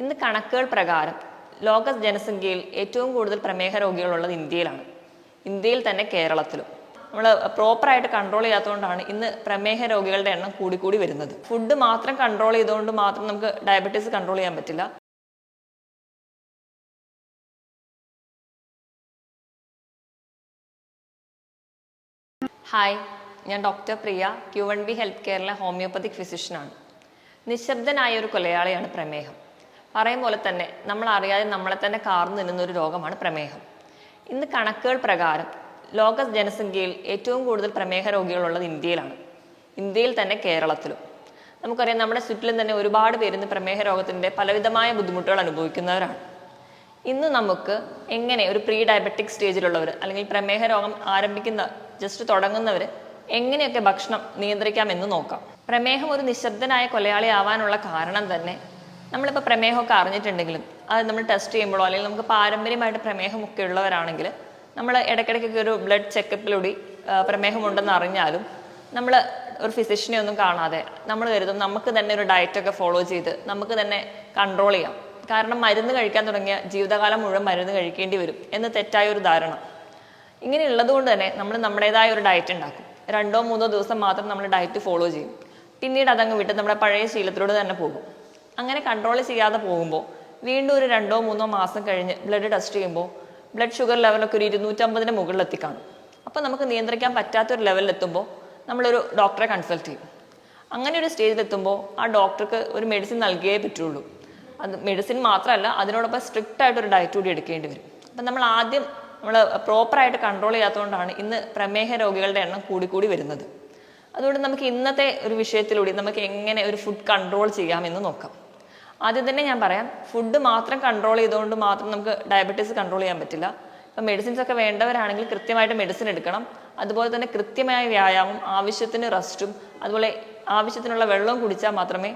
ഇന്ന് കണക്കുകൾ പ്രകാരം ലോക ജനസംഖ്യയിൽ ഏറ്റവും കൂടുതൽ പ്രമേഹ രോഗികളുള്ളത് ഇന്ത്യയിലാണ്. ഇന്ത്യയിൽ തന്നെ കേരളത്തിലും. നമ്മൾ പ്രോപ്പറായിട്ട് കൺട്രോൾ ചെയ്യാത്തതുകൊണ്ടാണ് ഇന്ന് പ്രമേഹ രോഗികളുടെ എണ്ണം കൂടിക്കൂടി വരുന്നത്. ഫുഡ് മാത്രം കൺട്രോൾ ചെയ്തുകൊണ്ട് മാത്രം നമുക്ക് ഡയബറ്റീസ് കൺട്രോൾ ചെയ്യാൻ പറ്റില്ല. ഹായ്, ഞാൻ ഡോക്ടർ പ്രിയ, Q1B ഹെൽത്ത് കെയറിലെ ഹോമിയോപ്പതിക് ഫിസിഷ്യനാണ്. നിശബ്ദനായ ഒരു കൊലയാളിയാണ് പ്രമേഹം. പറയും പോലെ തന്നെ നമ്മൾ അറിയാതെ നമ്മളെ തന്നെ കാർന്നു നിന്നുന്ന ഒരു രോഗമാണ് പ്രമേഹം. ഇന്ന് കണക്കുകൾ പ്രകാരം ലോക ജനസംഖ്യയിൽ ഏറ്റവും കൂടുതൽ പ്രമേഹ രോഗികളുള്ളത് ഇന്ത്യയിലാണ്. ഇന്ത്യയിൽ തന്നെ കേരളത്തിലും. നമുക്കറിയാം, നമ്മുടെ ചുറ്റിലും തന്നെ ഒരുപാട് പേര് ഇന്ന് പ്രമേഹ രോഗത്തിൻ്റെ പലവിധമായ ബുദ്ധിമുട്ടുകൾ അനുഭവിക്കുന്നവരാണ്. ഇന്ന് നമുക്ക് എങ്ങനെ ഒരു പ്രീ ഡയബറ്റിക് സ്റ്റേജിലുള്ളവർ അല്ലെങ്കിൽ പ്രമേഹ രോഗം ആരംഭിക്കുന്ന ജസ്റ്റ് തുടങ്ങുന്നവർ എങ്ങനെയൊക്കെ ഭക്ഷണം നിയന്ത്രിക്കാമെന്ന് നോക്കാം. പ്രമേഹം ഒരു നിശബ്ദനായ കൊലയാളി ആവാനുള്ള കാരണം തന്നെ നമ്മളിപ്പോൾ പ്രമേഹമൊക്കെ അറിഞ്ഞിട്ടുണ്ടെങ്കിലും അത് നമ്മൾ ടെസ്റ്റ് ചെയ്യുമ്പോഴോ അല്ലെങ്കിൽ നമുക്ക് പാരമ്പര്യമായിട്ട് പ്രമേഹമൊക്കെ ഉള്ളവരാണെങ്കിൽ നമ്മൾ ഇടയ്ക്കിടയ്ക്കൊക്കെ ഒരു ബ്ലഡ് ചെക്കപ്പിലൂടെ പ്രമേഹമുണ്ടെന്ന് അറിഞ്ഞാലും നമ്മൾ ഒരു ഫിസിഷ്യനെ ഒന്നും കാണാതെ നമ്മൾ കരുതും നമുക്ക് തന്നെ ഒരു ഡയറ്റൊക്കെ ഫോളോ ചെയ്ത് നമുക്ക് തന്നെ കൺട്രോൾ ചെയ്യാം. കാരണം മരുന്ന് കഴിക്കാൻ തുടങ്ങിയ ജീവിതകാലം മുഴുവൻ മരുന്ന് കഴിക്കേണ്ടി വരും എന്ന് തെറ്റായ ഒരു ധാരണ. ഇങ്ങനെയുള്ളത് കൊണ്ട് തന്നെ നമ്മൾ നമ്മുടേതായ ഒരു ഡയറ്റ് ഉണ്ടാക്കും. 2-3 ദിവസം മാത്രം നമ്മൾ ഡയറ്റ് ഫോളോ ചെയ്യും. പിന്നീട് അതങ്ങ് വിട്ട് നമ്മുടെ പഴയ ശീലത്തിലൂടെ തന്നെ പോകും. അങ്ങനെ കൺട്രോൾ ചെയ്യാതെ പോകുമ്പോൾ വീണ്ടും ഒരു 2-3 മാസം കഴിഞ്ഞ് ബ്ലഡ് ടെസ്റ്റ് ചെയ്യുമ്പോൾ ബ്ലഡ് ഷുഗർ ലെവലൊക്കെ ഒരു 250-ന് മുകളിലെത്തി കാണും. അപ്പോൾ നമുക്ക് നിയന്ത്രിക്കാൻ പറ്റാത്തൊരു ലെവലിലെത്തുമ്പോൾ നമ്മളൊരു ഡോക്ടറെ കൺസൾട്ട് ചെയ്യും. അങ്ങനെ ഒരു സ്റ്റേജിലെത്തുമ്പോൾ ആ ഡോക്ടർക്ക് ഒരു മെഡിസിൻ നൽകിയേ പറ്റുള്ളൂ. അത് മെഡിസിൻ മാത്രമല്ല, അതിനോടൊപ്പം സ്ട്രിക്റ്റ് ആയിട്ടൊരു ഡയറ്റ് കൂടി എടുക്കേണ്ടി വരും. അപ്പം നമ്മൾ പ്രോപ്പറായിട്ട് കൺട്രോൾ ചെയ്യാത്തതുകൊണ്ടാണ് ഇന്ന് പ്രമേഹ രോഗികളുടെ എണ്ണം കൂടിക്കൂടി വരുന്നത്. അതുകൊണ്ട് നമുക്ക് ഇന്നത്തെ ഒരു വിഷയത്തിലൂടെ നമുക്ക് എങ്ങനെ ഒരു ഫുഡ് കൺട്രോൾ ചെയ്യാമെന്ന് നോക്കാം. ആദ്യം തന്നെ ഞാൻ പറയാം, ഫുഡ് മാത്രം കൺട്രോൾ ചെയ്തുകൊണ്ട് മാത്രം നമുക്ക് ഡയബറ്റീസ് കൺട്രോൾ ചെയ്യാൻ പറ്റില്ല. ഇപ്പം മെഡിസിൻസ് ഒക്കെ വേണ്ടവരാണെങ്കിൽ കൃത്യമായിട്ട് മെഡിസിൻ എടുക്കണം. അതുപോലെ തന്നെ കൃത്യമായ വ്യായാമം, ആവശ്യത്തിന് റെസ്റ്റും അതുപോലെ ആവശ്യത്തിനുള്ള വെള്ളവും കുടിച്ചാൽ മാത്രമേ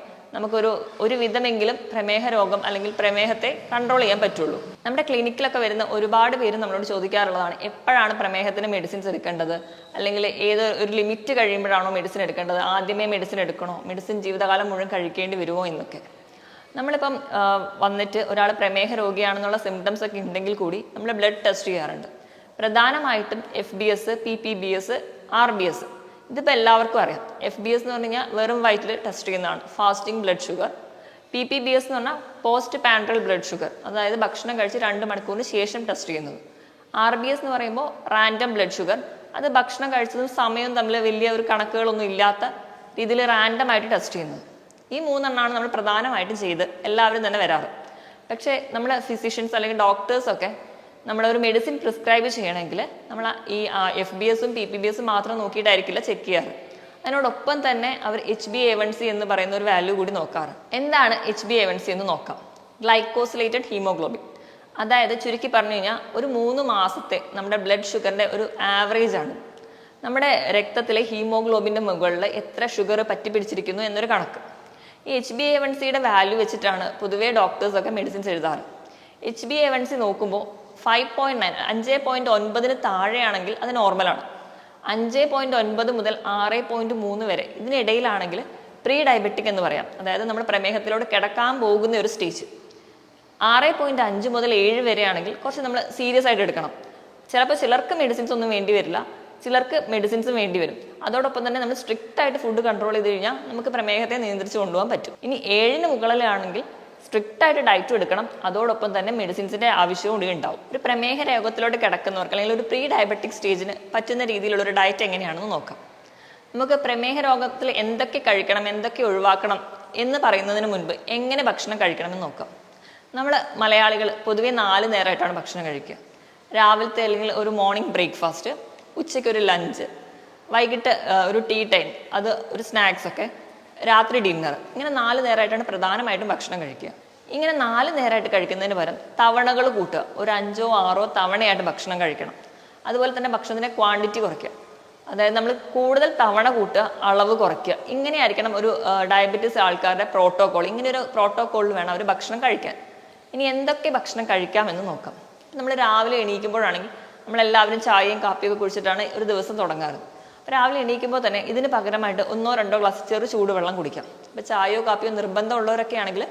ഒരു വിധമെങ്കിലും പ്രമേഹ രോഗം അല്ലെങ്കിൽ പ്രമേഹത്തെ കൺട്രോൾ ചെയ്യാൻ പറ്റുള്ളൂ. നമ്മുടെ ക്ലിനിക്കിലൊക്കെ വരുന്ന ഒരുപാട് പേര് നമ്മളോട് ചോദിക്കാറുള്ളതാണ്, എപ്പോഴാണ് പ്രമേഹത്തിന് മെഡിസിൻസ് എടുക്കേണ്ടത്, അല്ലെങ്കിൽ ഒരു ലിമിറ്റ് കഴിയുമ്പോഴാണോ മെഡിസിൻ എടുക്കേണ്ടത്, ആദ്യമേ മെഡിസിൻ എടുക്കണോ, മെഡിസിൻ ജീവിതകാലം മുഴുവൻ കഴിക്കേണ്ടി വരുമോ എന്നൊക്കെ. നമ്മളിപ്പം വന്നിട്ട് ഒരാൾ പ്രമേഹ രോഗിയാണെന്നുള്ള സിംറ്റംസ് ഒക്കെ ഉണ്ടെങ്കിൽ കൂടി നമ്മൾ ബ്ലഡ് ടെസ്റ്റ് ചെയ്യാറുണ്ട്. പ്രധാനമായിട്ടും FBS, PPBS, RBS. ഇതിപ്പോൾ എല്ലാവർക്കും അറിയാം. FBS എന്ന് പറഞ്ഞു കഴിഞ്ഞാൽ വെറും വയറ്റിൽ ടെസ്റ്റ് ചെയ്യുന്നതാണ്, ഫാസ്റ്റിംഗ് ബ്ലഡ് ഷുഗർ. PPBS എന്ന് പറഞ്ഞാൽ പോസ്റ്റ് പാൻട്രൽ ബ്ലഡ് ഷുഗർ, അതായത് ഭക്ഷണം കഴിച്ച് 2 മണിക്കൂറിന് ശേഷം ടെസ്റ്റ് ചെയ്യുന്നത്. RBS എന്ന് പറയുമ്പോൾ റാൻഡം ബ്ലഡ് ഷുഗർ, അത് ഭക്ഷണം കഴിച്ചതും സമയവും തമ്മിൽ വലിയ ഒരു കണക്കുകളൊന്നും ഇല്ലാത്ത രീതിയിൽ റാൻഡം ആയിട്ട് ടെസ്റ്റ് ചെയ്യുന്നത്. ഈ 3 എണ്ണമാണ് നമ്മൾ പ്രധാനമായിട്ടും ചെയ്ത് എല്ലാവരും തന്നെ വരാറ്. പക്ഷേ നമ്മൾ ഫിസിഷ്യൻസ് അല്ലെങ്കിൽ ഡോക്ടേഴ്സൊക്കെ നമ്മളൊരു മെഡിസിൻ പ്രിസ്ക്രൈബ് ചെയ്യണമെങ്കിൽ നമ്മൾ ഈ FBS-ഉം PPBS-ഉം മാത്രം നോക്കിയിട്ടായിരിക്കില്ല ചെക്ക് ചെയ്യാറ്. അതിനോടൊപ്പം തന്നെ അവർ HbA1c എന്ന് പറയുന്ന ഒരു വാല്യൂ കൂടി നോക്കാറ്. എന്താണ് HbA1c എന്ന് നോക്കാം. ഗ്ലൈക്കോസിലേറ്റഡ് ഹീമോഗ്ലോബിൻ, അതായത് ചുരുക്കി പറഞ്ഞു കഴിഞ്ഞാൽ ഒരു 3 മാസത്തെ നമ്മുടെ ബ്ലഡ് ഷുഗറിൻ്റെ ഒരു ആവറേജ് ആണ്. നമ്മുടെ രക്തത്തിലെ ഹീമോഗ്ലോബിൻ്റെ മുകളിൽ എത്ര ഷുഗർ പറ്റി പിടിച്ചിരിക്കുന്നു എന്നൊരു കണക്ക്. ഈ HbA1c-യുടെ വാല്യൂ വെച്ചിട്ടാണ് പൊതുവേ ഡോക്ടേഴ്സൊക്കെ മെഡിസിൻസ് എഴുതാറ്. HbA1c നോക്കുമ്പോൾ 5.9 താഴെയാണെങ്കിൽ അത് നോർമലാണ്. 5.9 മുതൽ 6.3 വരെ ഇതിനിടയിലാണെങ്കിൽ പ്രീ ഡയബറ്റിക് എന്ന് പറയാം. അതായത് നമ്മൾ പ്രമേഹത്തിലോട് കിടക്കാൻ പോകുന്ന ഒരു സ്റ്റേജ്. 6.5 മുതൽ 7 വരെയാണെങ്കിൽ കുറച്ച് നമ്മൾ സീരിയസ് ആയിട്ട് എടുക്കണം. ചിലപ്പോൾ ചിലർക്ക് മെഡിസിൻസ് ഒന്നും വേണ്ടി വരില്ല, ചിലർക്ക് മെഡിസിൻസും വേണ്ടി വരും. അതോടൊപ്പം തന്നെ നമ്മൾ സ്ട്രിക്റ്റ് ആയിട്ട് ഫുഡ് കൺട്രോൾ ചെയ്ത് കഴിഞ്ഞാൽ നമുക്ക് പ്രമേഹത്തെ നിയന്ത്രിച്ച് കൊണ്ടുപോകാൻ പറ്റും. ഇനി 7-ന് മുകളിലാണെങ്കിൽ സ്ട്രിക്റ്റ് ആയിട്ട് ഡയറ്റും എടുക്കണം, അതോടൊപ്പം തന്നെ മെഡിസിൻസിന്റെ ആവശ്യവും കൂടി ഉണ്ടാവും. ഒരു പ്രമേഹ രോഗത്തിലോട്ട് കിടക്കുന്നവർക്ക് അല്ലെങ്കിൽ ഒരു പ്രീ ഡയബറ്റിക് സ്റ്റേജിന് പറ്റുന്ന രീതിയിലുള്ള ഒരു ഡയറ്റ് എങ്ങനെയാണെന്ന് നോക്കാം. നമുക്ക് പ്രമേഹ രോഗത്തിൽ എന്തൊക്കെ കഴിക്കണം, എന്തൊക്കെ ഒഴിവാക്കണം എന്ന് പറയുന്നതിന് മുൻപ് എങ്ങനെ ഭക്ഷണം കഴിക്കണമെന്ന് നോക്കാം. നമ്മൾ മലയാളികൾ പൊതുവെ 4 നേരമായിട്ടാണ് ഭക്ഷണം കഴിക്കുക. രാവിലത്തെ അല്ലെങ്കിൽ ഒരു മോർണിംഗ് ബ്രേക്ക്ഫാസ്റ്റ്, ഉച്ചയ്ക്ക് ഒരു ലഞ്ച്, വൈകിട്ട് ഒരു ടീ ടൈം, അത് ഒരു സ്നാക്സ് ഒക്കെ, രാത്രി ഡിന്നർ. ഇങ്ങനെ 4 നേരമായിട്ടാണ് പ്രധാനമായിട്ടും ഭക്ഷണം കഴിക്കുക. ഇങ്ങനെ 4 നേരമായിട്ട് കഴിക്കുന്നതിന് പകരം തവണകൾ കൂട്ടുക. ഒരു 5-6 തവണയായിട്ട് ഭക്ഷണം കഴിക്കണം. അതുപോലെ തന്നെ ഭക്ഷണത്തിൻ്റെ ക്വാണ്ടിറ്റി കുറയ്ക്കുക. അതായത് നമ്മൾ കൂടുതൽ തവണ കൂട്ടുക, അളവ് കുറയ്ക്കുക. ഇങ്ങനെയായിരിക്കണം ഒരു ഡയബറ്റീസ് ആൾക്കാരുടെ പ്രോട്ടോകോൾ. ഇങ്ങനെ ഒരു പ്രോട്ടോകോളിൽ വേണം അവർ ഭക്ഷണം കഴിക്കാൻ. ഇനി എന്തൊക്കെ ഭക്ഷണം കഴിക്കാമെന്ന് നോക്കാം. നമ്മൾ രാവിലെ എണീക്കുമ്പോഴാണെങ്കിൽ നമ്മളെല്ലാവരും ചായയും കാപ്പിയൊക്കെ കുടിച്ചിട്ടാണ് ഒരു ദിവസം തുടങ്ങാറ്. രാവിലെ എണീക്കുമ്പോൾ തന്നെ ഇതിന് പകരമായിട്ട് 1-2 ഗ്ലാസ് ചെറു ചൂടുവെള്ളം കുടിക്കാം. ഇപ്പോൾ ചായയോ കാപ്പിയോ നിർബന്ധമുള്ളവരൊക്കെ ആണെങ്കിൽ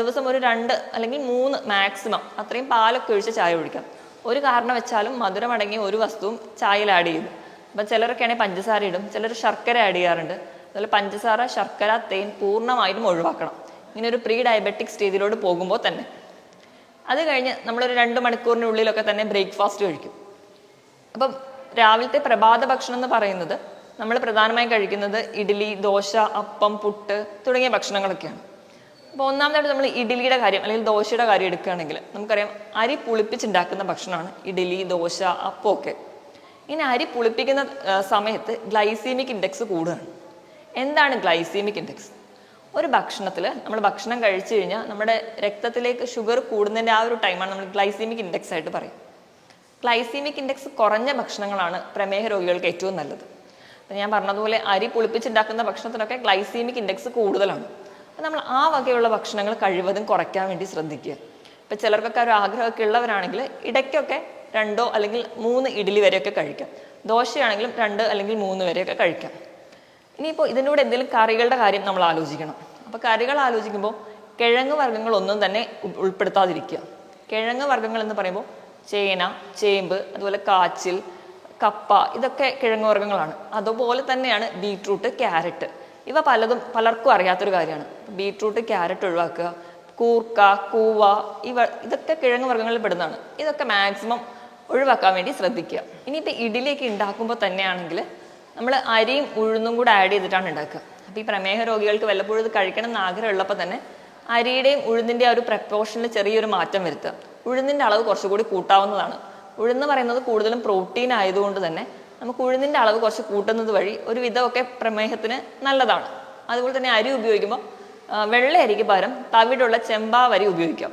ദിവസം ഒരു 2 അല്ലെങ്കിൽ 3 മാക്സിമം അത്രയും പാലൊക്കെ ഒഴിച്ച് ചായ കുടിക്കാം. ഒരു കാരണം വെച്ചാലും മധുരം അടങ്ങിയ ഒരു വസ്തുവും ചായയിൽ ആഡ് ചെയ്യും. അപ്പം ചിലരൊക്കെയാണെങ്കിൽ പഞ്ചസാര ഇടും, ചിലർ ശർക്കര ആഡ് ചെയ്യാറുണ്ട്. അതുപോലെ പഞ്ചസാര, ശർക്കര, തേൻ പൂർണ്ണമായിട്ടും ഒഴിവാക്കണം ഇങ്ങനെ ഒരു പ്രീ ഡയബറ്റിക് സ്റ്റേജിലോട്ട് പോകുമ്പോൾ തന്നെ. അത് കഴിഞ്ഞ് നമ്മളൊരു 2 മണിക്കൂറിനുള്ളിലൊക്കെ തന്നെ ബ്രേക്ക്ഫാസ്റ്റ് കഴിക്കും. അപ്പം രാവിലത്തെ പ്രഭാത ഭക്ഷണം എന്ന് പറയുന്നത് നമ്മൾ പ്രധാനമായും കഴിക്കുന്നത് ഇഡ്ഡലി, ദോശ, അപ്പം, പുട്ട് തുടങ്ങിയ ഭക്ഷണങ്ങളൊക്കെയാണ്. അപ്പോൾ ഒന്നാമതായിട്ട് നമ്മൾ ഇഡ്ഡലിയുടെ കാര്യം അല്ലെങ്കിൽ ദോശയുടെ കാര്യം എടുക്കുകയാണെങ്കിൽ നമുക്കറിയാം അരി പുളിപ്പിച്ചുണ്ടാക്കുന്ന ഭക്ഷണമാണ് ഇഡ്ഡലി, ദോശ, അപ്പം ഒക്കെ. ഇങ്ങനെ അരി പുളിപ്പിക്കുന്ന സമയത്ത് ഗ്ലൈസീമിക് ഇൻഡെക്സ് കൂടുകയാണ്. എന്താണ് ഗ്ലൈസീമിക് ഇൻഡെക്സ്? ഒരു ഭക്ഷണത്തിൽ നമ്മൾ ഭക്ഷണം കഴിച്ചു കഴിഞ്ഞാൽ നമ്മുടെ രക്തത്തിലേക്ക് ഷുഗർ കൂടുന്നതിൻ്റെ ആ ഒരു ടൈമാണ് നമ്മൾ ഗ്ലൈസീമിക് ഇൻഡെക്സ് ആയിട്ട് പറയും. ഗ്ലൈസീമിക് ഇൻഡെക്സ് കുറഞ്ഞ ഭക്ഷണങ്ങളാണ് പ്രമേഹ രോഗികൾക്ക് ഏറ്റവും നല്ലത്. അപ്പം ഞാൻ പറഞ്ഞതുപോലെ അരി പുളിപ്പിച്ചുണ്ടാക്കുന്ന ഭക്ഷണത്തിനൊക്കെ ഗ്ലൈസീമിക് ഇൻഡെക്സ് കൂടുതലാണ്. അപ്പം നമ്മൾ ആ വകയുള്ള ഭക്ഷണങ്ങൾ കഴിവതും കുറയ്ക്കാൻ വേണ്ടി ശ്രദ്ധിക്കുക. ഇപ്പം ചിലർക്കൊക്കെ ഒരു ആഗ്രഹമൊക്കെ ഉള്ളവരാണെങ്കിൽ ഇടയ്ക്കൊക്കെ 2 അല്ലെങ്കിൽ 3 ഇഡ്ഡലി വരെയൊക്കെ കഴിക്കാം. ദോശയാണെങ്കിലും 2 അല്ലെങ്കിൽ 3 വരെയൊക്കെ കഴിക്കാം. ഇനിയിപ്പോൾ ഇതിൻ്റെ കൂടെ എന്തെങ്കിലും കറികളുടെ കാര്യം നമ്മൾ ആലോചിക്കണം. അപ്പോൾ കറികൾ ആലോചിക്കുമ്പോൾ കിഴങ്ങ് വർഗ്ഗങ്ങളൊന്നും തന്നെ ഉൾപ്പെടുത്താതിരിക്കുക. കിഴങ്ങ് വർഗ്ഗങ്ങൾ എന്ന് പറയുമ്പോൾ ചേന, ചേമ്പ്, അതുപോലെ കാച്ചിൽ, കപ്പ, ഇതൊക്കെ കിഴങ്ങ് വർഗ്ഗങ്ങളാണ്. അതുപോലെ തന്നെയാണ് ബീട്രൂട്ട്, ക്യാരറ്റ്. ഇവ പലർക്കും അറിയാത്തൊരു കാര്യമാണ്. ബീട്രൂട്ട്, ക്യാരറ്റ് ഒഴിവാക്കുക. കൂർക്ക, കൂവ, ഇതൊക്കെ കിഴങ്ങ് വർഗ്ഗങ്ങളിൽ പെടുന്നതാണ്. ഇതൊക്കെ മാക്സിമം ഒഴിവാക്കാൻ വേണ്ടി ശ്രദ്ധിക്കുക. ഇനിയിപ്പോൾ ഇഡ്ഡലിയൊക്കെ ഉണ്ടാക്കുമ്പോൾ തന്നെയാണെങ്കിൽ നമ്മൾ അരിയും ഉഴുന്നും കൂടെ ആഡ് ചെയ്തിട്ടാണ് ഉണ്ടാക്കുക. അപ്പോൾ ഈ പ്രമേഹ രോഗികൾക്ക് വല്ലപ്പോഴും ഇത് കഴിക്കണം എന്ന് ആഗ്രഹമുള്ളപ്പോൾ തന്നെ അരിയുടെയും ഉഴുന്നിൻ്റെ ആ ഒരു പ്രപ്പോർഷനിൽ ചെറിയൊരു മാറ്റം വരുത്തുക. ഉഴുന്നിൻ്റെ അളവ് കുറച്ചുകൂടി കൂട്ടാവുന്നതാണ്. ഉഴുന്ന് പറയുന്നത് കൂടുതലും പ്രോട്ടീൻ ആയതുകൊണ്ട് തന്നെ നമുക്ക് ഉഴുന്നിൻ്റെ അളവ് കുറച്ച് കൂട്ടുന്നത് വഴി ഒരു വിധമൊക്കെ പ്രമേഹത്തിന് നല്ലതാണ്. അതുപോലെ തന്നെ അരി ഉപയോഗിക്കുമ്പോൾ വെള്ള അരിക്ക് പകരം തവിടുള്ള ചെമ്പാവരി ഉപയോഗിക്കാം.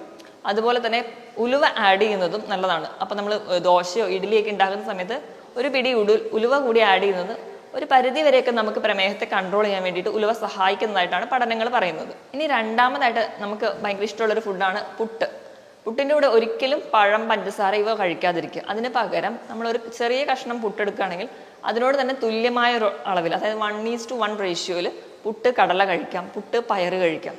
അതുപോലെ തന്നെ ഉലുവ ആഡ് ചെയ്യുന്നതും നല്ലതാണ്. അപ്പം നമ്മൾ ദോശയോ ഇഡ്ഡലിയൊക്കെ ഉണ്ടാക്കുന്ന സമയത്ത് ഒരു പിടി ഉലുവ കൂടി ആഡ് ചെയ്യുന്നത് ഒരു പരിധി വരെയൊക്കെ നമുക്ക് പ്രമേഹത്തെ കൺട്രോൾ ചെയ്യാൻ വേണ്ടിയിട്ട് ഉലുവ സഹായിക്കുന്നതായിട്ടാണ് പഠനങ്ങൾ പറയുന്നത്. ഇനി രണ്ടാമതായിട്ട് നമുക്ക് ഭയങ്കര ഇഷ്ടമുള്ളൊരു ഫുഡാണ് പുട്ട്. പുട്ടിൻ്റെ കൂടെ ഒരിക്കലും പഴം, പഞ്ചസാര ഇവ കഴിക്കാതിരിക്കുക. അതിന് പകരം നമ്മളൊരു ചെറിയ കഷ്ണം പുട്ടെടുക്കുകയാണെങ്കിൽ അതിനോട് തന്നെ തുല്യമായ ഒരു അളവിൽ, അതായത് 1:1 റേഷ്യോയിൽ പുട്ട്, കടല കഴിക്കാം, പുട്ട്, പയറ് കഴിക്കാം.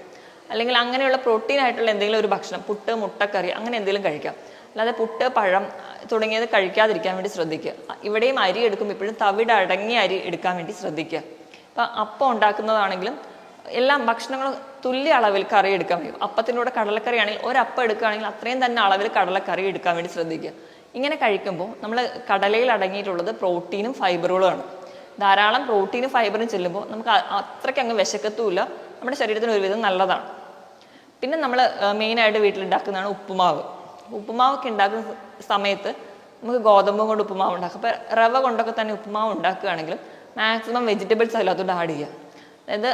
അല്ലെങ്കിൽ അങ്ങനെയുള്ള പ്രോട്ടീൻ ആയിട്ടുള്ള എന്തെങ്കിലും ഒരു ഭക്ഷണം, പുട്ട്, മുട്ടക്കറി, അങ്ങനെ എന്തെങ്കിലും കഴിക്കാം. അല്ലാതെ പുട്ട്, പഴം തുടങ്ങിയത് കഴിക്കാതിരിക്കാൻ വേണ്ടി ശ്രദ്ധിക്കുക. ഇവിടെയും അരി എടുക്കുമ്പോൾ ഇപ്പോഴും തവിട് അടങ്ങിയ അരി എടുക്കാൻ വേണ്ടി ശ്രദ്ധിക്കുക. ഇപ്പം അപ്പം ഉണ്ടാക്കുന്നതാണെങ്കിലും എല്ലാം ഭക്ഷണങ്ങളും തുല്യ അളവിൽ കറി എടുക്കാൻ കഴിയും. അപ്പത്തിൻ്റെ കൂടെ കടലക്കറി ആണെങ്കിൽ ഒരപ്പം എടുക്കുകയാണെങ്കിൽ അത്രയും തന്നെ അളവിൽ കടലക്കറി എടുക്കാൻ വേണ്ടി ശ്രദ്ധിക്കുക. ഇങ്ങനെ കഴിക്കുമ്പോൾ നമ്മൾ കടലയിൽ അടങ്ങിയിട്ടുള്ളത് പ്രോട്ടീനും ഫൈബറുകളുമാണ്. ധാരാളം പ്രോട്ടീനും ഫൈബറും ചെല്ലുമ്പോൾ നമുക്ക് അത്രയ്ക്ക് അങ്ങ് വിശക്കത്തുമില്ല, നമ്മുടെ ശരീരത്തിന് ഒരുവിധം നല്ലതാണ്. പിന്നെ നമ്മൾ മെയിനായിട്ട് വീട്ടിലുണ്ടാക്കുന്നതാണ് ഉപ്പുമാവ്. ഉപ്പുമാവൊക്കെ ഉണ്ടാക്കുന്ന സമയത്ത് നമുക്ക് ഗോതമ്പും കൊണ്ട് ഉപ്പുമാവ് ഉണ്ടാക്കാം. അപ്പോൾ റവ കൊണ്ടൊക്കെ തന്നെ ഉപ്പുമാവ് ഉണ്ടാക്കുകയാണെങ്കിലും മാക്സിമം വെജിറ്റബിൾസ് അതിനകത്തോട്ട് ആഡ് ചെയ്യുക. അതായത്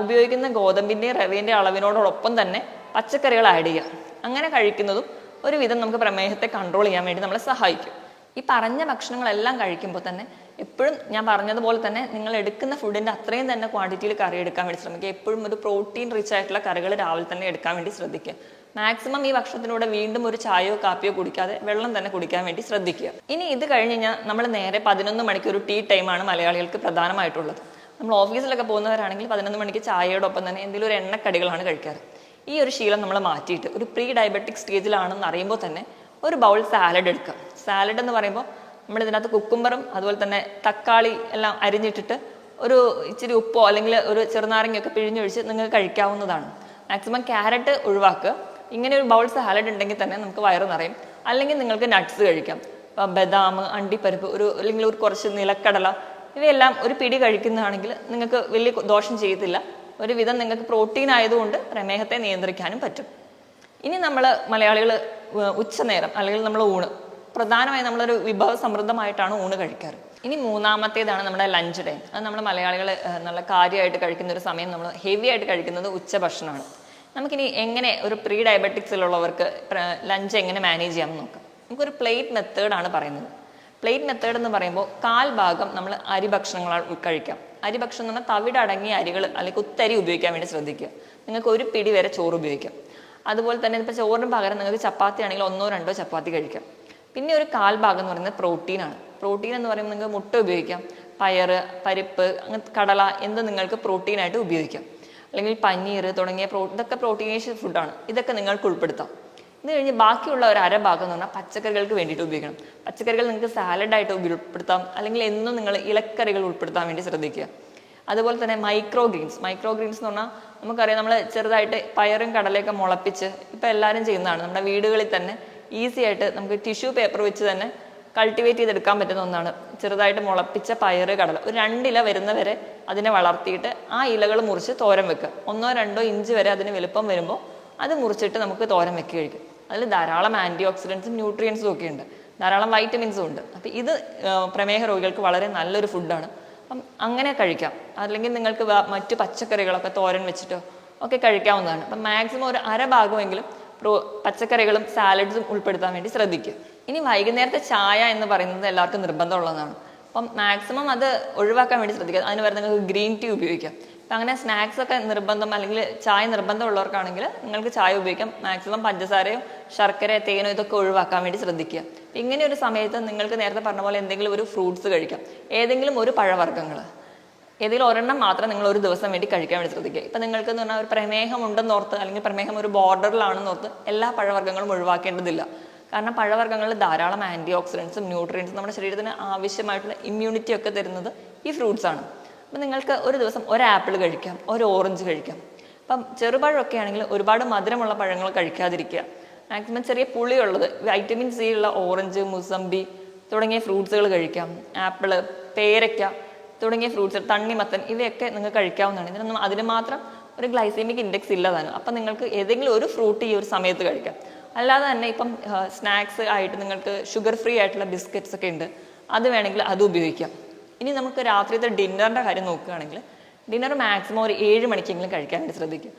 ഉപയോഗിക്കുന്ന ഗോതമ്പിൻ്റെയും റവേൻ്റെയും അളവിനോടൊപ്പം തന്നെ പച്ചക്കറികൾ ആഡ് ചെയ്യുക. അങ്ങനെ കഴിക്കുന്നതും ഒരുവിധം നമുക്ക് പ്രമേഹത്തെ കൺട്രോൾ ചെയ്യാൻ വേണ്ടി നമ്മളെ സഹായിക്കും. ഈ പറഞ്ഞ ഭക്ഷണങ്ങളെല്ലാം കഴിക്കുമ്പോൾ തന്നെ എപ്പോഴും ഞാൻ പറഞ്ഞതുപോലെ തന്നെ നിങ്ങൾ എടുക്കുന്ന ഫുഡിൻ്റെ അത്രയും തന്നെ ക്വാണ്ടിറ്റിയിൽ കറി എടുക്കാൻ വേണ്ടി ശ്രമിക്കുക. എപ്പോഴും ഒരു പ്രോട്ടീൻ റിച്ച് ആയിട്ടുള്ള കറികൾ രാവിലെ തന്നെ എടുക്കാൻ വേണ്ടി ശ്രദ്ധിക്കുക. മാക്സിമം ഈ ഭക്ഷണത്തിലൂടെ വീണ്ടും ഒരു ചായയോ കാപ്പിയോ കുടിക്കാതെ വെള്ളം തന്നെ കുടിക്കാൻ വേണ്ടി ശ്രദ്ധിക്കുക. ഇനി ഇത് കഴിഞ്ഞ് കഴിഞ്ഞാൽ നമ്മൾ നേരെ 11 മണിക്ക് ഒരു ടീ ടൈമാണ് മലയാളികൾക്ക് പ്രധാനമായിട്ടുള്ളത്. നമ്മൾ ഓഫീസിലൊക്കെ പോകുന്നവരാണെങ്കിൽ 11 മണിക്ക് ചായയോടൊപ്പം തന്നെ എന്തെങ്കിലും ഒരു എണ്ണക്കടികളാണ് കഴിക്കാറ്. ഈ ഒരു ശീലം നമ്മൾ മാറ്റിയിട്ട് ഒരു പ്രീ ഡയബറ്റിക് സ്റ്റേജിലാണെന്ന് അറിയുമ്പോൾ തന്നെ ഒരു ബൗൾ സാലഡ് എടുക്കുക. സാലഡ് എന്ന് പറയുമ്പോൾ നമ്മൾ ഇതിനകത്ത് കുക്കുംബറും അതുപോലെ തന്നെ തക്കാളി എല്ലാം അരിഞ്ഞിട്ടിട്ട് ഒരു ഇച്ചിരി ഉപ്പോ അല്ലെങ്കിൽ ഒരു ചെറുനാരങ്ങയൊക്കെ പിഴിഞ്ഞൊഴിച്ച് നിങ്ങൾക്ക് കഴിക്കാവുന്നതാണ്. മാക്സിമം ക്യാരറ്റ് ഒഴിവാക്കുക. ഇങ്ങനെ ഒരു ബൗൾ സാലഡ് ഉണ്ടെങ്കിൽ തന്നെ നമുക്ക് വയറ് നിറയും. അല്ലെങ്കിൽ നിങ്ങൾക്ക് നട്ട്സ് കഴിക്കാം. ഇപ്പം ബദാം, അണ്ടിപ്പരിപ്പ്, അല്ലെങ്കിൽ ഒരു കുറച്ച് നിലക്കടല, ഇവയെല്ലാം ഒരു പിടി കഴിക്കുന്നതാണെങ്കിൽ നിങ്ങൾക്ക് വലിയ ദോഷം ചെയ്യത്തില്ല. ഒരുവിധം നിങ്ങൾക്ക് പ്രോട്ടീൻ ആയതുകൊണ്ട് പ്രമേഹത്തെ നിയന്ത്രിക്കാനും പറ്റും. ഇനി നമ്മൾ മലയാളികൾ ഉച്ചനേരം അല്ലെങ്കിൽ നമ്മൾ ഊണ്, പ്രധാനമായും നമ്മളൊരു വിഭവ സമൃദ്ധമായിട്ടാണ് ഊണ് കഴിക്കാറ്. ഇനി മൂന്നാമത്തേതാണ് നമ്മുടെ ലഞ്ച് ടൈം. അത് നമ്മൾ മലയാളികൾ നല്ല കാര്യമായിട്ട് കഴിക്കുന്ന ഒരു സമയം, നമ്മൾ ഹെവി ആയിട്ട് കഴിക്കുന്നത് ഉച്ചഭക്ഷണമാണ്. നമുക്കിനി എങ്ങനെ ഒരു പ്രീ ഡയബറ്റിക്സിലുള്ളവർക്ക് ലഞ്ച് എങ്ങനെ മാനേജ് ചെയ്യാമെന്ന് നോക്കാം. നമുക്കൊരു പ്ലേറ്റ് മെത്തേഡാണ് പറയുന്നത്. പ്ലേറ്റ് മെത്തേഡ് എന്ന് പറയുമ്പോൾ 1/4 ഭാഗം നമ്മൾ അരിഭക്ഷണങ്ങൾ കഴിക്കാം. അരിഭക്ഷണം എന്ന് പറഞ്ഞാൽ തവിടടങ്ങിയ അരികൾ അല്ലെങ്കിൽ കുത്തരി ഉപയോഗിക്കാൻ വേണ്ടി ശ്രദ്ധിക്കുക. നിങ്ങൾക്ക് ഒരു പിടി വരെ ചോറ് ഉപയോഗിക്കാം. അതുപോലെ തന്നെ ഇപ്പോൾ ചോറിന് പകരം നിങ്ങൾക്ക് ചപ്പാത്തി ആണെങ്കിൽ 1-2 ചപ്പാത്തി കഴിക്കാം. പിന്നെ ഒരു 1/4 ഭാഗം എന്ന് പറയുന്നത് പ്രോട്ടീനാണ്. പ്രോട്ടീൻ എന്ന് പറയുമ്പോൾ നിങ്ങൾക്ക് മുട്ട ഉപയോഗിക്കാം, പയറ്, പരിപ്പ്, അങ്ങനത്തെ കടല, എന്ത് നിങ്ങൾക്ക് പ്രോട്ടീനായിട്ട് ഉപയോഗിക്കാം. അല്ലെങ്കിൽ പനീർ തുടങ്ങിയ ഇതൊക്കെ പ്രോട്ടീനേഷ്യസ് ഫുഡാണ്. ഇതൊക്കെ നിങ്ങൾക്ക് ഉൾപ്പെടുത്താം. ഇത് കഴിഞ്ഞ് ബാക്കിയുള്ള ഒരു അര ഭാഗം എന്ന് പറഞ്ഞാൽ പച്ചക്കറികൾക്ക് വേണ്ടിയിട്ട് ഉപയോഗിക്കണം. പച്ചക്കറികൾ നിങ്ങൾക്ക് സാലഡായിട്ട് ഉൾപ്പെടുത്താം, അല്ലെങ്കിൽ എന്നും നിങ്ങൾ ഇലക്കറികൾ ഉൾപ്പെടുത്താൻ വേണ്ടി ശ്രദ്ധിക്കുക. അതുപോലെ തന്നെ മൈക്രോ ഗ്രീൻസ് എന്ന് പറഞ്ഞാൽ നമുക്കറിയാം, നമ്മൾ ചെറുതായിട്ട് പയറും കടലയൊക്കെ മുളപ്പിച്ച് ഇപ്പം എല്ലാവരും ചെയ്യുന്നതാണ്. നമ്മുടെ വീടുകളിൽ തന്നെ ഈസി ആയിട്ട് നമുക്ക് ടിഷ്യൂ പേപ്പർ വെച്ച് തന്നെ കൾട്ടിവേറ്റ് ചെയ്തെടുക്കാൻ പറ്റുന്ന ഒന്നാണ് ചെറുതായിട്ട് മുളപ്പിച്ച പയറ് കടല. ഒരു 2 ഇല വരുന്നവരെ അതിനെ വളർത്തിയിട്ട് ആ ഇലകൾ മുറിച്ച് തോരൻ വെക്കുക. 1-2 ഇഞ്ച് വരെ അതിന് വലുപ്പം വരുമ്പോൾ അത് മുറിച്ചിട്ട് നമുക്ക് തോരൻ വെക്കി കഴിക്കും. അതിൽ ധാരാളം ആൻറ്റി ഓക്സിഡൻസും ന്യൂട്രിയൻസും ഒക്കെ ഉണ്ട്, ധാരാളം വൈറ്റമിൻസും ഉണ്ട്. അപ്പം ഇത് പ്രമേഹ രോഗികൾക്ക് വളരെ നല്ലൊരു ഫുഡാണ്. അപ്പം അങ്ങനെ കഴിക്കാം. അല്ലെങ്കിൽ നിങ്ങൾക്ക് മറ്റു പച്ചക്കറികളൊക്കെ തോരൻ വെച്ചിട്ടോ ഒക്കെ കഴിക്കാവുന്നതാണ്. അപ്പം മാക്സിമം ഒരു അര ഭാഗമെങ്കിലും പച്ചക്കറികളും സാലഡ്സും ഉൾപ്പെടുത്താൻ വേണ്ടി ശ്രദ്ധിക്കുക. ഇനി വൈകുന്നേരത്തെ ചായ എന്ന് പറയുന്നത് എല്ലാവർക്കും നിർബന്ധമുള്ളതാണ്. അപ്പം മാക്സിമം അത് ഒഴിവാക്കാൻ വേണ്ടി ശ്രദ്ധിക്കുക. അതിന് പകരം നിങ്ങൾക്ക് ഗ്രീൻ ടീ ഉപയോഗിക്കാം. അപ്പം അങ്ങനെ സ്നാക്സ് ഒക്കെ നിർബന്ധം അല്ലെങ്കിൽ ചായ നിർബന്ധമുള്ളവർക്കാണെങ്കിൽ നിങ്ങൾക്ക് ചായ ഉപയോഗിക്കാം. മാക്സിമം പഞ്ചസാരയോ ശർക്കര തേനോ ഇതൊക്കെ ഒഴിവാക്കാൻ വേണ്ടി ശ്രദ്ധിക്കുക. ഇങ്ങനെ ഒരു സമയത്ത് നിങ്ങൾക്ക് നേരത്തെ പറഞ്ഞ പോലെ എന്തെങ്കിലും ഒരു ഫ്രൂട്ട്സ് കഴിക്കാം, ഏതെങ്കിലും ഒരു പഴവർഗ്ഗങ്ങൾ, ഏതെങ്കിലും ഒരെണ്ണം മാത്രം നിങ്ങൾ ഒരു ദിവസം വേണ്ടി കഴിക്കാൻ വേണ്ടി ശ്രദ്ധിക്കുക. ഇപ്പം നിങ്ങൾക്ക് എന്ന് പറഞ്ഞാൽ ഒരു പ്രമേഹം ഉണ്ടെന്നോർത്ത് അല്ലെങ്കിൽ പ്രമേഹം ഒരു ബോർഡറിലാണെന്നോർത്ത് എല്ലാ പഴവർഗ്ഗങ്ങളും ഒഴിവാക്കേണ്ടതില്ല. കാരണം പഴവർഗ്ഗങ്ങളിൽ ധാരാളം ആൻറ്റി ഓക്സിഡൻസും ന്യൂട്രിയൻസും നമ്മുടെ ശരീരത്തിന് ആവശ്യമായിട്ടുള്ള ഇമ്മ്യൂണിറ്റി ഒക്കെ തരുന്നത് ഈ ഫ്രൂട്ട്സ് ആണ്. അപ്പം നിങ്ങൾക്ക് ഒരു ദിവസം ഒരു ആപ്പിൾ കഴിക്കാം, ഒരു ഓറഞ്ച് കഴിക്കാം. അപ്പം ചെറുപഴമൊക്കെ ആണെങ്കിൽ ഒരുപാട് മധുരമുള്ള പഴങ്ങൾ കഴിക്കാതിരിക്കുക. മാക്സിമം ചെറിയ പുളിയുള്ളത് വൈറ്റമിൻ സി ഉള്ള ഓറഞ്ച്, മുസമ്പി തുടങ്ങിയ ഫ്രൂട്ട്സുകൾ കഴിക്കാം. ആപ്പിള്, പേരയ്ക്ക തുടങ്ങിയ ഫ്രൂട്ട്സ്, തണ്ണിമത്തൻ ഇവയൊക്കെ നിങ്ങൾക്ക് കഴിക്കാവുന്നതാണ്. ഇതിനൊന്നും അതിന് മാത്രം ഒരു ഗ്ലൈസീമിക് ഇൻഡെക്സ് ഇല്ലതാണ്. അപ്പം നിങ്ങൾക്ക് ഏതെങ്കിലും ഒരു ഫ്രൂട്ട് ഈ ഒരു സമയത്ത് കഴിക്കാം. അല്ലാതെ തന്നെ ഇപ്പം സ്നാക്സ് ആയിട്ട് നിങ്ങൾക്ക് ഷുഗർ ഫ്രീ ആയിട്ടുള്ള ബിസ്ക്കറ്റ്സ് ഒക്കെ ഉണ്ട്, അത് വേണമെങ്കിൽ അത് ഉപയോഗിക്കാം. ഇനി നമുക്ക് രാത്രിയത്തെ ഡിന്നറിൻ്റെ കാര്യം നോക്കുകയാണെങ്കിൽ ഡിന്നർ മാക്സിമം ഒരു 7 മണിക്കെങ്കിലും കഴിക്കാൻ വേണ്ടി ശ്രദ്ധിക്കും.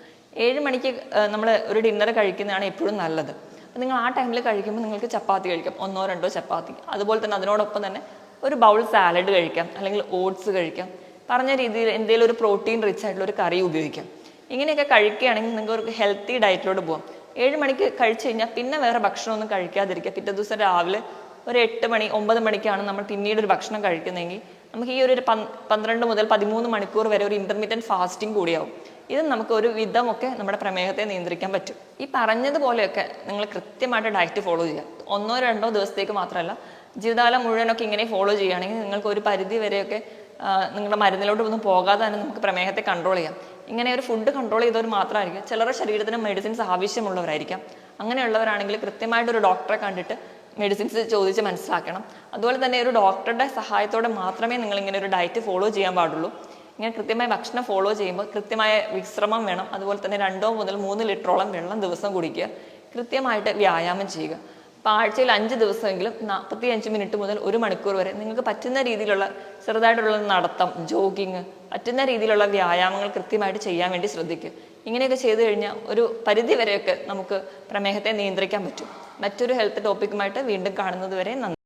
7 മണിക്ക് നമ്മൾ ഒരു ഡിന്നർ കഴിക്കുന്നതാണ് എപ്പോഴും നല്ലത്. അപ്പം നിങ്ങൾ ആ ടൈമിൽ കഴിക്കുമ്പോൾ നിങ്ങൾക്ക് ചപ്പാത്തി കഴിക്കാം, 1-2 ചപ്പാത്തി. അതുപോലെ തന്നെ അതിനോടൊപ്പം തന്നെ ഒരു ബൗൾ സാലഡ് കഴിക്കാം, അല്ലെങ്കിൽ ഓട്സ് കഴിക്കാം. പറഞ്ഞ രീതിയിൽ എന്തെങ്കിലും ഒരു പ്രോട്ടീൻ റിച്ച് ആയിട്ടുള്ള ഒരു കറി ഉപയോഗിക്കാം. ഇങ്ങനെയൊക്കെ കഴിക്കുകയാണെങ്കിൽ നിങ്ങൾക്ക് ഒരു ഹെൽത്തി ഡയറ്റിലോട്ട് പോകാം. 7 മണിക്ക് കഴിച്ചു കഴിഞ്ഞാൽ പിന്നെ വേറെ ഭക്ഷണമൊന്നും കഴിക്കാതിരിക്കുക. പിറ്റേ ദിവസം രാവിലെ ഒരു 8 മണി 9 മണിക്കാണ് നമ്മൾ പിന്നീട് ഒരു ഭക്ഷണം കഴിക്കുന്നതെങ്കിൽ നമുക്ക് ഈ ഒരു 12 മുതൽ 13 മണിക്കൂർ വരെ ഒരു ഇന്റർമീഡിയറ്റ് ഫാസ്റ്റിംഗ് കൂടിയാവും. ഇത് നമുക്ക് ഒരു വിധമൊക്കെ നമ്മുടെ പ്രമേഹത്തെ നിയന്ത്രിക്കാൻ പറ്റും. ഈ പറഞ്ഞതുപോലെയൊക്കെ നിങ്ങൾ കൃത്യമായിട്ട് ഡയറ്റ് ഫോളോ ചെയ്യുക. 1-2 ദിവസത്തേക്ക് മാത്രമല്ല, ജീവിതകാലം മുഴുവനൊക്കെ ഇങ്ങനെ ഫോളോ ചെയ്യുകയാണെങ്കിൽ നിങ്ങൾക്ക് ഒരു പരിധി വരെയൊക്കെ നിങ്ങളുടെ മരുന്നിലോട്ട് ഒന്നും പോകാതെ തന്നെ നമുക്ക് പ്രമേഹത്തെ കൺട്രോൾ ചെയ്യാം. ഇങ്ങനെ ഒരു ഫുഡ് കൺട്രോൾ ചെയ്തവർ മാത്രമായിരിക്കും. ചിലരുടെ ശരീരത്തിന് മെഡിസിൻസ് ആവശ്യമുള്ളവരായിരിക്കാം. അങ്ങനെയുള്ളവരാണെങ്കിൽ കൃത്യമായിട്ട് ഒരു ഡോക്ടറെ കണ്ടിട്ട് മെഡിസിൻസ് ചോദിച്ച് മനസ്സിലാക്കണം. അതുപോലെ തന്നെ ഒരു ഡോക്ടറുടെ സഹായത്തോടെ മാത്രമേ നിങ്ങൾ ഇങ്ങനെ ഒരു ഡയറ്റ് ഫോളോ ചെയ്യാൻ പാടുള്ളൂ. ഇങ്ങനെ കൃത്യമായ ഭക്ഷണം ഫോളോ ചെയ്യുമ്പോൾ കൃത്യമായ വിശ്രമം വേണം. അതുപോലെ തന്നെ 2 മുതൽ 3 ലിറ്ററോളം വെള്ളം ദിവസം കുടിക്കുക. കൃത്യമായിട്ട് വ്യായാമം ചെയ്യുക. അപ്പോൾ ആഴ്ചയിൽ 5 ദിവസമെങ്കിലും 45 മിനിറ്റ് മുതൽ 1 മണിക്കൂർ വരെ നിങ്ങൾക്ക് പറ്റുന്ന രീതിയിലുള്ള ചെറുതായിട്ടുള്ള നടത്തം, ജോഗിങ്, പറ്റുന്ന രീതിയിലുള്ള വ്യായാമങ്ങൾ കൃത്യമായിട്ട് ചെയ്യാൻ വേണ്ടി ശ്രദ്ധിക്കുക. ഇങ്ങനെയൊക്കെ ചെയ്തു കഴിഞ്ഞാൽ ഒരു പരിധി വരെയൊക്കെ നമുക്ക് പ്രമേഹത്തെ നിയന്ത്രിക്കാൻ പറ്റും. മറ്റൊരു ഹെൽത്ത് ടോപ്പിക്കുമായിട്ട് വീണ്ടും കാണുന്നത് വരെ നന്ദി.